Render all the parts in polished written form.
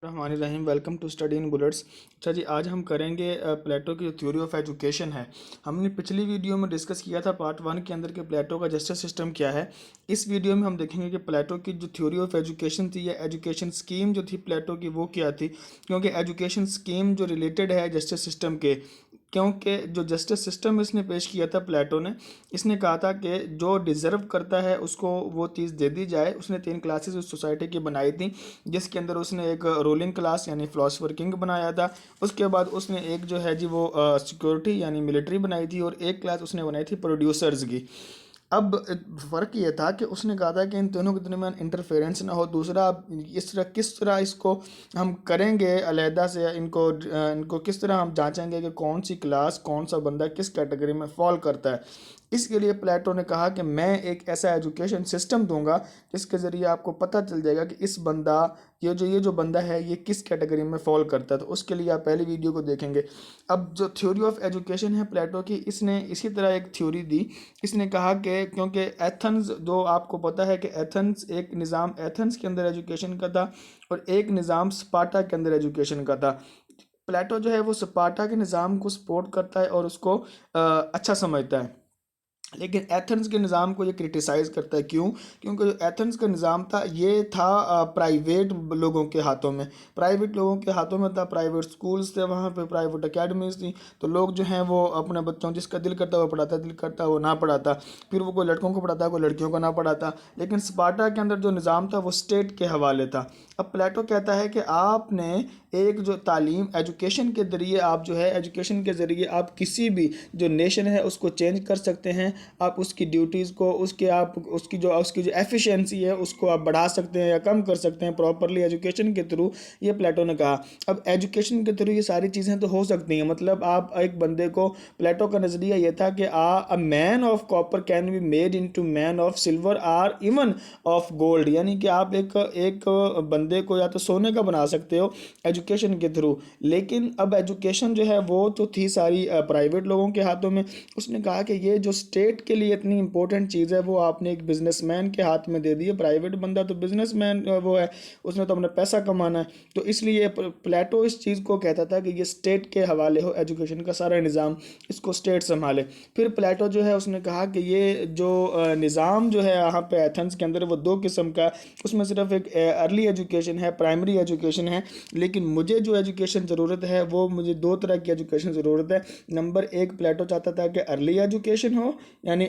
हमारे Rahim welcome to study in bullets. अच्छा जी, आज हम करेंगे प्लेटो की जो थ्योरी ऑफ एजुकेशन है। हमने पिछली वीडियो में डिस्कस किया था पार्ट 1 के अंदर कि प्लेटो का जस्टिस सिस्टम क्या है। इस वीडियो में हम देखेंगे कि प्लेटो की जो थ्योरी ऑफ एजुकेशन थी या एजुकेशन स्कीम जो थी प्लेटो की वो क्या थी, क्योंकि एजुकेशन स्कीम जो रिलेटेड है जस्टिस सिस्टम के। क्योंकि जो जस्टिस सिस्टम इसने पेश किया था प्लेटो ने, इसने कहा था कि जो डिज़र्व करता है उसको वो चीज़ दे दी जाए। उसने 3 क्लासेस उस सोसाइटी की बनाई थी, जिसके अंदर उसने एक रूलिंग क्लास यानी फिलोसफर किंग बनाया था। उसके बाद उसने एक जो है जी वो सिक्योरिटी यानी मिलिट्री बनाई थी, और एक क्लास उसने बनाई थी प्रोड्यूसर्स की। अब फ़र्क ये था कि उसने कहा था कि इन दोनों के दरमियान इंटरफेरेंस ना हो। दूसरा, इस तरह किस तरह इसको हम करेंगे अलहदा से, इनको किस तरह हम जांचेंगे कि कौन सी क्लास कौन सा बंदा किस कैटेगरी में फॉल करता है। इसके लिए प्लेटो ने कहा कि मैं एक ऐसा एजुकेशन सिस्टम दूंगा जिसके ज़रिए आपको पता चल जाएगा कि इस बंदा ये जो बंदा है ये किस कैटेगरी में फॉल करता है। तो उसके लिए आप पहली वीडियो को देखेंगे। अब जो थ्योरी ऑफ एजुकेशन है प्लेटो की, इसने इसी तरह एक थ्योरी दी। इसने कहा कि क्योंकि एथेंस, जो आपको पता है कि एथेंस एक निज़ाम एथेंस के अंदर एजुकेशन का था और एक निज़ाम स्पार्टा के अंदर एजुकेशन का था। प्लेटो जो है वो स्पार्टा के निज़ाम को सपोर्ट करता है और उसको अच्छा समझता है, लेकिन एथेंस के निज़ाम को ये क्रिटिसाइज़ करता है। क्यों? क्योंकि जो एथेंस का निज़ाम था ये था प्राइवेट लोगों के हाथों में। प्राइवेट लोगों के हाथों में था, प्राइवेट स्कूल्स थे वहाँ पे, प्राइवेट अकेडमीज थी। तो लोग जो हैं वो अपने बच्चों, जिसका दिल करता वो पढ़ाता, दिल करता वो ना पढ़ाता। फिर वो कोई लड़कों को पढ़ाता, कोई लड़कियों को ना पढ़ाता। लेकिन स्पार्टा के अंदर जो निज़ाम था वो स्टेट के हवाले था। अब प्लेटो कहता है कि आपने एक जो तालीम एजुकेशन के ज़रिए, आप जो है एजुकेशन के ज़रिए आप किसी भी जो नेशन है उसको चेंज कर सकते हैं। आप उसकी ड्यूटीज़ को, उसकी जो एफिशिएंसी है उसको आप बढ़ा सकते हैं या कम कर सकते हैं प्रॉपरली एजुकेशन के थ्रू। ये प्लेटो ने कहा। अब एजुकेशन के थ्रू ये सारी चीज़ें तो हो सकती हैं। मतलब आप एक बंदे को, प्लेटो का नज़रिया ये था कि a man of copper can be made into man of silver or even of gold. यानी कि आप एक बंदे को या तो सोने का बना सकते हो एजुकेशन के थ्रू। लेकिन अब एजुकेशन जो है वो तो थी सारी प्राइवेट लोगों के हाथों में। उसने कहा कि ये जो स्टेट के लिए इतनी इंपॉर्टेंट चीज़ है वो आपने एक बिजनेसमैन के हाथ में दे दी है। प्राइवेट बंदा तो बिजनेसमैन वो है, उसने तो अपना पैसा कमाना है। तो इसलिए प्लेटो इस चीज़ को कहता था कि ये स्टेट के हवाले हो, एजुकेशन का सारा निज़ाम इसको स्टेट संभाले। फिर प्लेटो जो है उसने कहा कि ये जो निज़ाम जो है यहाँ पे एथेंस के अंदर वो दो किस्म का, उसमें सिर्फ एक अर्ली एजुकेशन है, प्राइमरी एजुकेशन है। लेकिन मुझे जो एजुकेशन ज़रूरत है वो, मुझे दो तरह की एजुकेशन ज़रूरत है। नंबर एक, प्लेटो चाहता था कि अर्ली एजुकेशन हो, यानी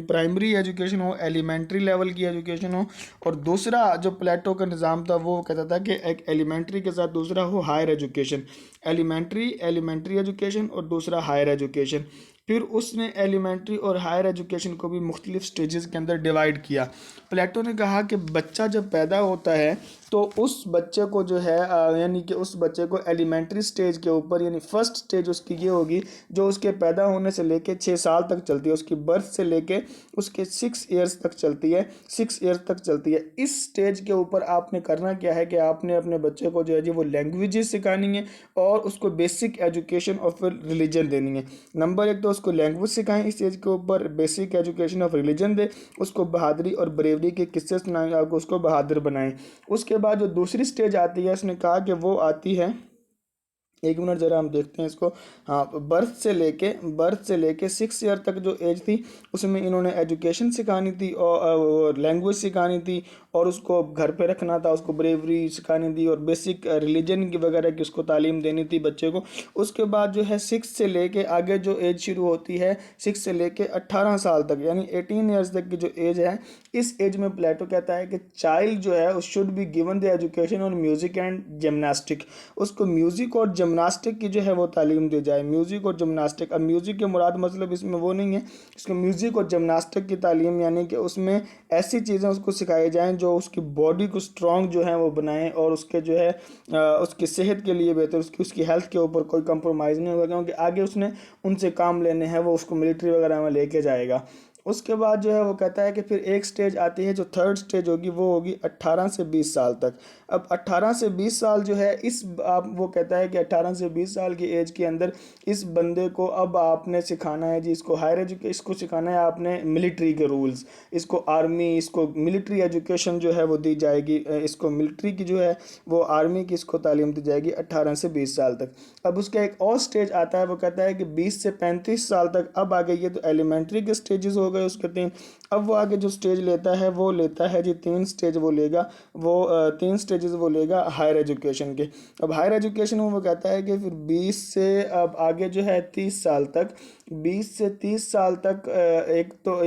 प्राइमरी एजुकेशन हो, एलिमेंट्री लेवल की एजुकेशन हो। और दूसरा जो प्लेटो का निज़ाम था वो कहता था कि एक एलिमेंट्री के साथ दूसरा हो हायर एजुकेशन। एलिमेंट्री एजुकेशन और दूसरा हायर एजुकेशन। फिर उसने एलिमेंट्री और हायर एजुकेशन को भी मुख्तलिफ स्टेजेस के अंदर डिवाइड किया। प्लेटो ने कहा कि बच्चा जब पैदा होता है तो उस बच्चे को जो है यानी कि उस बच्चे को एलिमेंट्री स्टेज के ऊपर, यानी फर्स्ट स्टेज उसकी ये होगी जो उसके पैदा होने से लेके 6 साल तक चलती है, उसकी बर्थ से लेके उसके 6 ईयर्स तक चलती है, 6 ईयर्स तक चलती है। इस स्टेज के ऊपर आपने करना क्या है कि आपने अपने बच्चे को जो है जी वो लैंग्वेजेस सिखानी है और उसको बेसिक एजुकेशन ऑफ रिलीजन देनी है। नंबर एक, तो उसको लैंग्वेज सिखाएं इस स्टेज के ऊपर, बेसिक एजुकेशन ऑफ रिलीजन दे, उसको बहादुरी और ब्रेवरी के किस्से सुनाएं, आपको उसको बहादुर बनाएं। उसके बाद जो दूसरी स्टेज आती है, उसने कहा कि वो आती है, एक मिनट ज़रा हम देखते हैं इसको। हाँ, बर्थ से लेके 6 ईयर तक जो एज थी उसमें इन्होंने एजुकेशन सिखानी थी और लैंग्वेज सिखानी थी, और उसको घर पे रखना था, उसको ब्रेवरी सिखानी थी और बेसिक रिलीजन की वगैरह की उसको तालीम देनी थी बच्चे को। उसके बाद जो है 6 से लेके आगे जो एज शुरू होती है, 6 से लेके 18 साल तक, यानी 18 ईयर्स तक की जो एज है, इस एज में प्लेटो कहता है कि चाइल्ड जो है उस should be given the education on music and gymnastic. उसको म्यूज़िक और जिमनास्टिक की जो है वो तालीम दी जाए, म्यूज़िक और जिमनास्टिक। अब म्यूज़िक के मुराद मतलब इसमें वो नहीं है, इसको म्यूज़िक और जिमनास्टिक की तालीम, यानी कि उसमें ऐसी चीज़ें उसको सिखाई जाएँ जो उसकी बॉडी को स्ट्रॉन्ग जो है वो बनाएं और उसके जो है उसकी सेहत के लिए बेहतर, उसकी हेल्थ के ऊपर कोई कंप्रोमाइज़ नहीं होगा, क्योंकि आगे उसने उनसे काम लेने हैं, वो उसको मिलिट्री वगैरह में लेके जाएगा। उसके बाद जो है वो कहता है कि फिर एक स्टेज आती है, जो थर्ड स्टेज होगी वो होगी 18 से 20 साल तक। अब 18 से 20 साल जो है इस आप वो कहता है कि 18 से 20 साल की एज के अंदर इस बंदे को अब आपने सिखाना है जी, इसको हायर एजुकेशन, इसको सिखाना है आपने मिलिट्री के रूल्स, इसको आर्मी, इसको मिलिट्री एजुकेशन जो है वो दी जाएगी, इसको मिलिट्री की जो है वो आर्मी की इसको तालीम दी जाएगी 18 से 20 साल तक। अब उसका एक और स्टेज आता है, वो कहता है कि 20 से 35 साल तक। अब आगे ये तो एलिमेंट्री के स्टेजेस हो गए उसके तीन। अब वो आगे जो स्टेज लेता है वो लेता है जी 3 स्टेज वो लेगा, वो 3 स्टेजेस वो लेगा हायर एजुकेशन के। अब हायर एजुकेशन में वो कहता है कि फिर 20 से अब आगे जो है 30 साल तक, 20 से 30 साल तक एक तो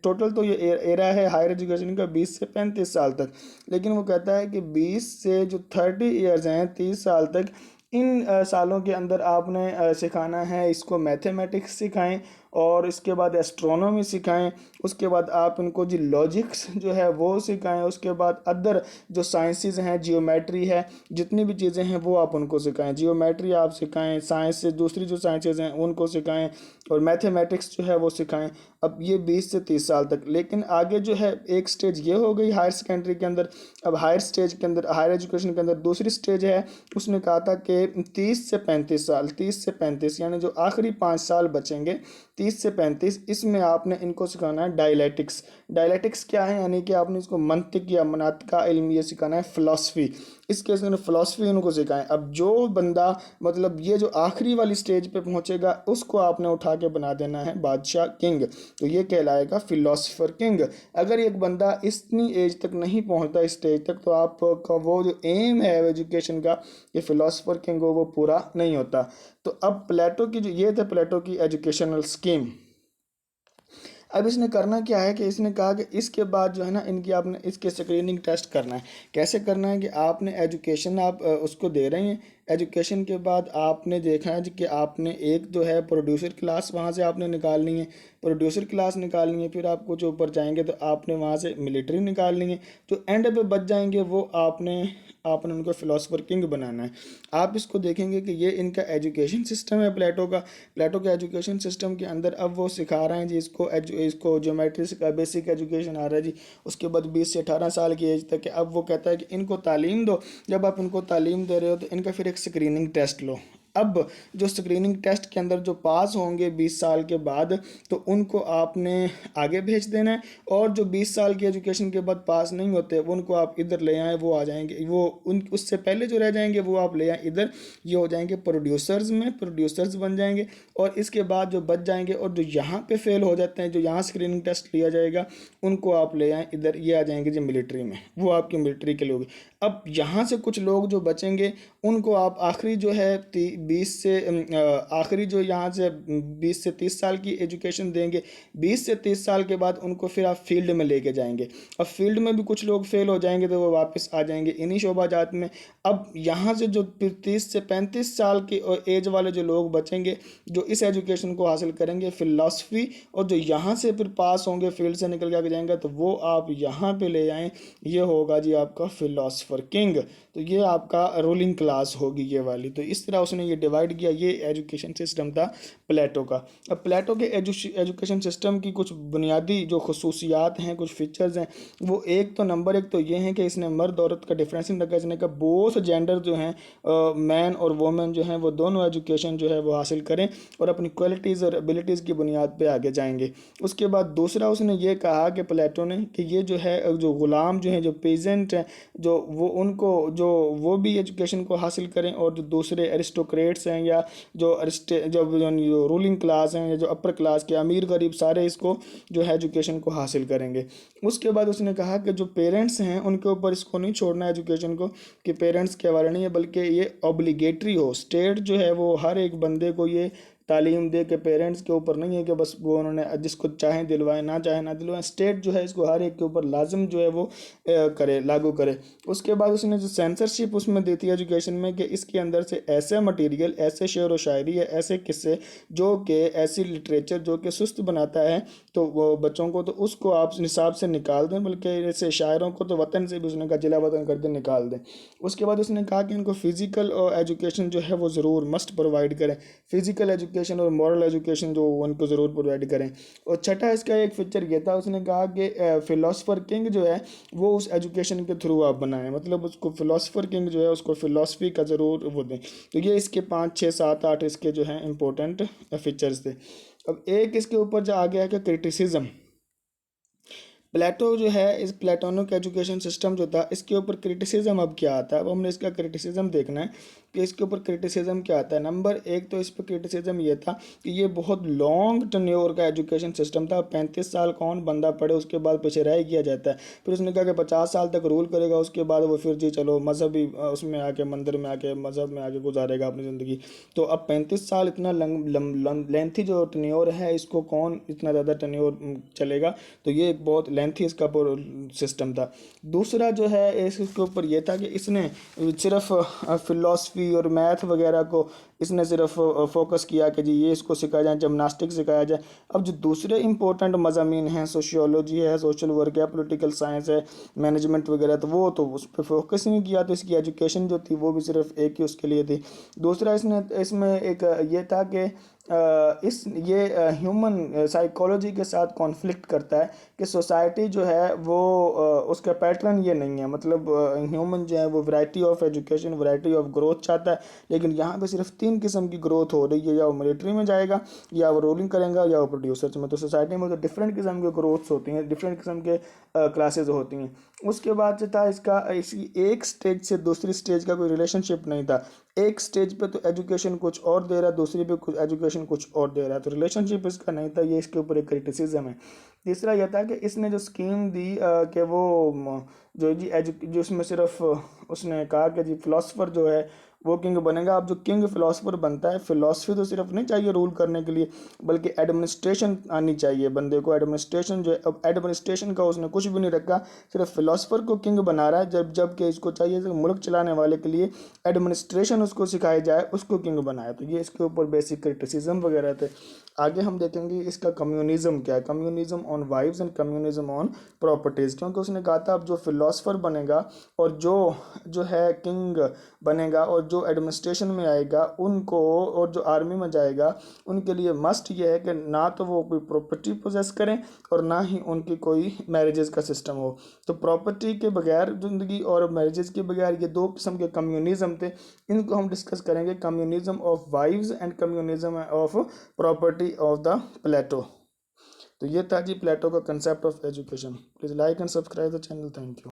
टोटल तो ये एरा है हायर एजुकेशन का 20 से 35 साल तक। लेकिन वो कहता है कि 20 से जो 30 ईयर्स हैं, 30 साल तक, इन सालों के अंदर आपने सिखाना है, इसको मैथमेटिक्स सिखाएं और इसके बाद एस्ट्रोनॉमी सिखाएं। उसके बाद आप इनको जी लॉजिक्स जो है वो सिखाएं। उसके बाद अदर जो साइंसेस हैं, जियोमेट्री है, जितनी भी चीज़ें हैं वो आप उनको सिखाएं। जियोमेट्री आप सिखाएं, साइंस से दूसरी जो साइंसेज हैं उनको सिखाएं और मैथमेटिक्स जो है वो सिखाएं। अब ये 20 से 30 साल तक। लेकिन आगे जो है एक स्टेज ये हो गई हायर सेकेंडरी के अंदर। अब हायर स्टेज के अंदर, हायर एजुकेशन के अंदर दूसरी स्टेज है, उसने कहा था कि 30 से 35 साल, 30 से 35 यानी जो आखिरी 5 साल बचेंगे 30 से 35, इसमें आपने इनको सिखाना है डायलैटिक्स। डायलैटिक्स क्या है, यानी कि आपने इसको मंतिक या मनात का इल्म ये सिखाना है, फ़िलासफ़ी। इस केस में फ़िलासफ़ी उनको सिखाएं। अब जो बंदा मतलब ये जो आखिरी वाली स्टेज पे पहुंचेगा उसको आपने उठा के बना देना है बादशाह, किंग, तो ये कहलाएगा फ़िलासफ़र किंग। अगर एक बंदा इतनी एज तक नहीं पहुंचता इस स्टेज तक, तो आपका वो जो एम है एजुकेशन का कि फ़िलासफ़र किंग हो, वो पूरा नहीं होता। तो अब प्लेटो की जो ये थे प्लेटो की एजुकेशनल स्कीम। अब इसने करना क्या है कि इसने कहा कि इसके बाद जो है ना इनकी आपने इसके स्क्रीनिंग टेस्ट करना है। कैसे करना है कि आपने एजुकेशन आप उसको दे रहे हैं, एजुकेशन के बाद आपने देखना है कि आपने एक जो है प्रोड्यूसर क्लास वहाँ से आपने निकालनी है, प्रोड्यूसर क्लास निकालनी है। फिर आप कुछ ऊपर जाएंगे तो आपने वहाँ से मिलिट्री निकालनी है। जो एंड पे बच जाएंगे वो आपने आपने उनको फिलोसफर किंग बनाना है। आप इसको देखेंगे कि ये इनका एजुकेशन सिस्टम है प्लेटो का। प्लेटो के एजुकेशन सिस्टम के अंदर अब वो सिखा रहे हैं जी, इसको ज्योमेट्री का बेसिक एजुकेशन आ रहा है जी। उसके बाद 20 से 18 साल की एज तक है। अब वो कहता है कि इनको तालीम दो। जब आप इनको तालीम दे रहे हो तो इनका फिर एक स्क्रीनिंग टेस्ट लो। अब जो स्क्रीनिंग टेस्ट के अंदर जो पास होंगे 20 साल के बाद, तो उनको आपने आगे भेज देना है। और जो 20 साल की एजुकेशन के बाद पास नहीं होते उनको आप इधर ले आएँ, वो आ जाएंगे, वो उन उससे पहले जो रह जाएंगे वो आप ले आएँ इधर, ये हो जाएंगे प्रोड्यूसर्स में, प्रोड्यूसर्स बन जाएंगे। और इसके बाद जो बच जाएंगे और जो यहाँ पे फेल हो जाते हैं, जो यहाँ स्क्रीनिंग टेस्ट लिया जाएगा, उनको आप ले आएँ इधर, ये आ जाएंगे जो मिलिट्री में, वो आपकी मिलिट्री के लोग। अब यहाँ से कुछ लोग जो बचेंगे उनको आप आखिरी जो है 20 से आखिरी जो यहाँ से 20 से 30 साल की एजुकेशन देंगे। 20 से 30 साल के बाद उनको फिर आप फील्ड में लेके जाएंगे। अब फील्ड में भी कुछ लोग फेल हो जाएंगे तो वो वापस आ जाएंगे इन्हीं शोबाजात में। अब यहाँ से जो 30 से 35 साल की एज वाले जो लोग बचेंगे, जो इस एजुकेशन को हासिल करेंगे फ़िलासफ़ी, और जो यहाँ से फिर पास होंगे, फील्ड से निकल के आगे जाएंगे, तो वो आप यहाँ पे ले आएँ। ये होगा जी आपका फ़िलासफ़र किंग। तो ये आपका रूलिंग क्लास होगी ये वाली। तो इस तरह उसने ये डिवाइड किया। ये एजुकेशन सिस्टम था प्लेटो का। अब प्लेटो के एजुकेशन सिस्टम की कुछ बुनियादी जो खसूसियात हैं, कुछ फीचर्स हैं, वो एक तो नंबर एक तो ये हैं कि इसने मर्द औरत का डिफरेंस नहीं रखा। इसने का बोथ जेंडर जो हैं, मैन और वोमेन जो हैं, वो दोनों एजुकेशन जो है वो हासिल करें और अपनी क्वालिटीज़ और एबिलिटीज़ की बुनियाद पे आगे जाएंगे। उसके बाद दूसरा उसने ये कहा कि प्लेटो ने कि ये जो है जो ग़ुलाम जो हैं, जो पेजेंट हैं, जो वो उनको जो वो भी एजुकेशन को हासिल करें, और जो दूसरे एरिस्टोक्रेट्स हैं या जो रूलिंग क्लास हैं या जो अपर क्लास के अमीर गरीब, सारे इसको जो है एजुकेशन को हासिल करेंगे। उसके बाद उसने कहा कि जो पेरेंट्स हैं उनके ऊपर इसको नहीं छोड़ना एजुकेशन को, कि पेरेंट्स के हवाले नहीं है, बल्कि ये ऑब्लिगेटरी हो। स्टेट जो है वो हर एक बंदे को ये तालीम दे के, पेरेंट्स के ऊपर नहीं है कि बस वो उन्होंने जिसको चाहें दिलवाएं, ना चाहें ना दिलवाएं। स्टेट जो है इसको हर एक के ऊपर लाजम जो है वो करे, लागू करे। उसके बाद उसने जो सेंसरशिप उसमें दी थी एजुकेशन में, कि इसके अंदर से ऐसे मटेरियल, ऐसे शेर व शायरी है, ऐसे किस्से जो कि ऐसी लिटरेचर जो कि सुस्त बनाता है तो वो बच्चों को, तो उसको आप निसाब से निकाल दें। बल्कि ऐसे शायरों को तो वतन से भी उसने कहा जिला वतन कर दे, निकाल दें। उसके बाद उसने कहा कि इनको फिज़िकल एजुकेशन जो है वो ज़रूर मस्ट प्रोवाइड करें। फिज़िकल एजुकेशन एजुकेशन और मॉरल एजुकेशन जो उनको ज़रूर प्रोवाइड करें। और छठा इसका एक फीचर ये था, उसने कहा कि फिलोसफर किंग जो है वो उस एजुकेशन के थ्रू आप बनाएं, मतलब उसको फिलोसफर किंग जो है उसको फिलोसफी का ज़रूर वो दें। तो ये इसके 5 6 7 8 इसके जो हैं इंपॉर्टेंट फीचर्स थे। अब एक इसके ऊपर जो आ गया है कि क्रिटिसिज्म। प्लेटो जो है, इस प्लेटोनिक एजुकेशन सिस्टम जो था इसके ऊपर क्रिटिसिज्म अब क्या आता है, अब हमने इसका क्रिटिसिज्म देखना है कि इसके ऊपर क्रिटिसिज्म क्या आता है। नंबर एक तो इस पर क्रिटिसिज्म ये था कि ये बहुत लॉन्ग टन्योर का एजुकेशन सिस्टम था। 35 साल कौन बंदा पढ़े उसके बाद पीछे रह किया जाता है। फिर उसने कहा कि 50 साल तक रूल करेगा, उसके बाद वो फिर जी चलो मजहबी उसमें आके मंदिर में आके मजहब में आके गुजारेगा अपनी ज़िंदगी। तो अब 35 साल इतना लेंथी जो टन्योर है, इसको कौन इतना ज़्यादा टन्योर चलेगा। तो ये एक बहुत लेंथी इसका सिस्टम था। दूसरा जो है इसके ऊपर ये था कि इसने सिर्फ फिलॉसफी और मैथ वगैरह को इसने सिर्फ फोकस किया कि जी ये इसको सिखाया जाए, जिमनास्टिक सिखाया जाए। अब जो दूसरे इंपॉर्टेंट मज़ामीन हैं, सोशियोलॉजी है, सोशल वर्क है, पॉलिटिकल साइंस है, मैनेजमेंट वगैरह, तो वो तो उस पर फोकस ही नहीं किया। तो इसकी एजुकेशन जो थी वो भी सिर्फ एक ही उसके लिए थी। दूसरा इसने इसमें एक ये था कि इस ये ह्यूमन साइकोलॉजी के साथ कॉन्फ्लिक्ट करता है कि सोसाइटी जो है वो उसका पैटर्न ये नहीं है, मतलब ह्यूमन जो है वो variety of education, variety of growth चाहता है। लेकिन यहाँ पे सिर्फ 3 किस्म की ग्रोथ हो रही है, या वो मिलिट्री में जाएगा, या वो रोलिंग करेगा, या वो प्रोड्यूसर्स में। तो सोसाइटी में तो डिफरेंट किस्म की ग्रोथ्स होती हैं, डिफरेंट किस्म के क्लासेज होती हैं। उसके बाद जो था इसका इसी एक स्टेज से दूसरी स्टेज का कोई रिलेशनशिप नहीं था। एक स्टेज पे तो एजुकेशन कुछ और दे रहा है, दूसरी पे कुछ एजुकेशन कुछ और दे रहा है, तो रिलेशनशिप इसका नहीं था। ये इसके ऊपर एक क्रिटिसिज्म है। तीसरा यह था कि इसने जो स्कीम दी कि वो जो उसमें सिर्फ उसने कहा कि जी फिलोसफर जो है वो किंग बनेगा। अब जो किंग फिलोसफर बनता है, फिलोसफी तो सिर्फ नहीं चाहिए रूल करने के लिए, बल्कि एडमिनिस्ट्रेशन आनी चाहिए बंदे को। एडमिनिस्ट्रेशन जो है, अब एडमिनिस्ट्रेशन का उसने कुछ भी नहीं रखा, सिर्फ फिलोसफर को किंग बना रहा है। जबकि इसको चाहिए कि मुल्क चलाने वाले के लिए एडमिनिस्ट्रेशन उसको सिखाई जाए, उसको किंग बनाए। तो ये इसके ऊपर बेसिक क्रिटिसिज्म वगैरह थे। आगे हम देखेंगे इसका कम्युनिज्म क्या है, communism on wives and communism on properties. क्योंकि उसने कहा था अब जो फिलोसफर बनेगा और जो जो है किंग बनेगा और जो एडमिनिस्ट्रेशन में आएगा उनको, और जो आर्मी में जाएगा उनके लिए मस्ट ये है कि ना तो वो कोई प्रॉपर्टी पोजेस करें और ना ही उनकी कोई मैरिजेस का सिस्टम हो। तो प्रॉपर्टी के बगैर ज़िंदगी और मैरिजेस के बगैर, ये 2 किस्म के कम्युनिज्म थे। इनको हम डिस्कस करेंगे, communism of wives and communism of property of the Plato. तो ये था जी प्लेटो का concept of education. Please like and subscribe the channel. Thank you.